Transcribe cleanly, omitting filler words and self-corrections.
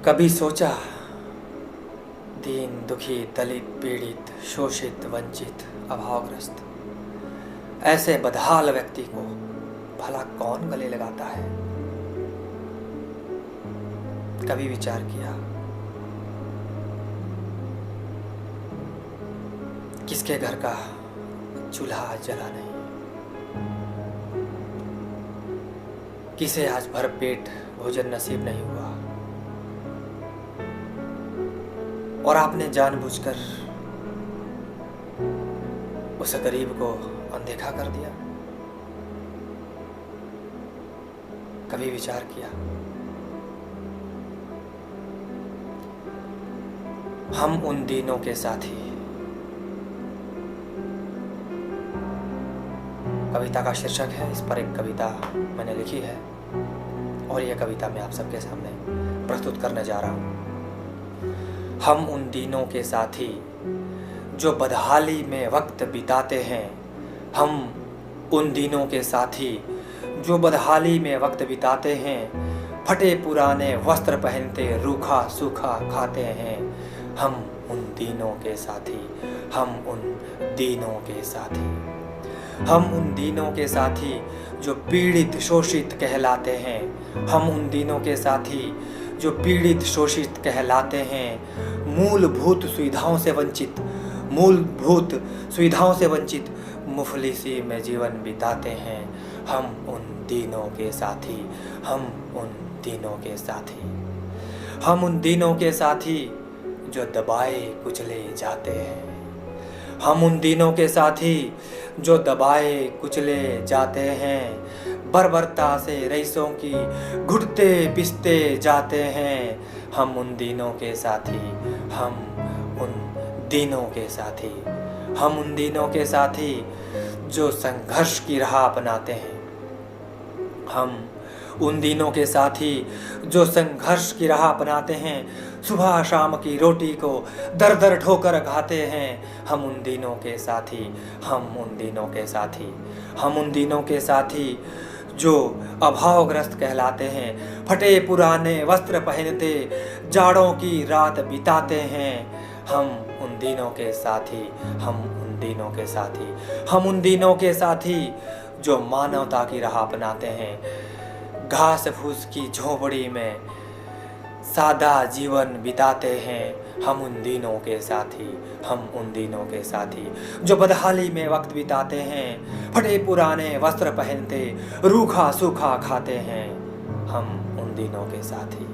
कभी सोचा दीन दुखी दलित पीड़ित शोषित वंचित अभावग्रस्त ऐसे बदहाल व्यक्ति को भला कौन गले लगाता है? कभी विचार किया किसके घर का चूल्हा जला नहीं, किसे आज भर पेट भोजन नसीब नहीं हुआ और आपने जानबूझकर उस गरीब को अनदेखा कर दिया? कभी विचार किया हम उन दीनों के साथी? कविता का शीर्षक है, इस पर एक कविता मैंने लिखी है और यह कविता मैं आप सबके सामने प्रस्तुत करने जा रहा हूँ। हम उन दीनों के साथी जो बदहाली में वक्त बिताते हैं, हम उन दीनों के साथी जो बदहाली में वक्त बिताते हैं, फटे पुराने वस्त्र पहनते रूखा सूखा खाते हैं। हम उन दीनों के साथी, हम उन दीनों के साथी, हम उन दीनों के साथी जो पीड़ित शोषित कहलाते हैं। हम उन दीनों के साथी जो पीड़ित शोषित कहलाते हैं, मूलभूत सुविधाओं से वंचित, मूलभूत सुविधाओं से वंचित मुफलिसी में जीवन बिताते हैं। हम उन दीनों के साथी, हम उन दीनों के साथी, हम उन दीनों के साथी जो दबाए कुचले जाते हैं। हम उन दीनों के साथी जो दबाए कुचले जाते हैं, बर्बरता से रईसों की घुटते पिसते जाते हैं। हम उन दीनों के साथी, हम उन दीनों के साथी, हम उन दीनों के साथी जो संघर्ष की राह अपनाते हैं। हम उन दीनों के साथी जो संघर्ष की राह अपनाते हैं, सुबह शाम की रोटी को दर दर ठोकर खाते हैं। हम उन दीनों के साथी, हम उन दीनों के साथी, हम उन दीनों के साथी जो अभावग्रस्त कहलाते हैं, फटे पुराने वस्त्र पहनते जाड़ों की रात बिताते हैं। हम उन दीनों के साथी, हम उन दीनों के साथी, हम उन दीनों के साथी जो मानवता की राह अपनाते हैं, घास फूस की झोपड़ी में सादा जीवन बिताते हैं। हम उन दीनों के साथी, हम उन दीनों के साथी जो बदहाली में वक्त बिताते हैं, फटे पुराने वस्त्र पहनते रूखा सूखा खाते हैं। हम उन दीनों के साथी।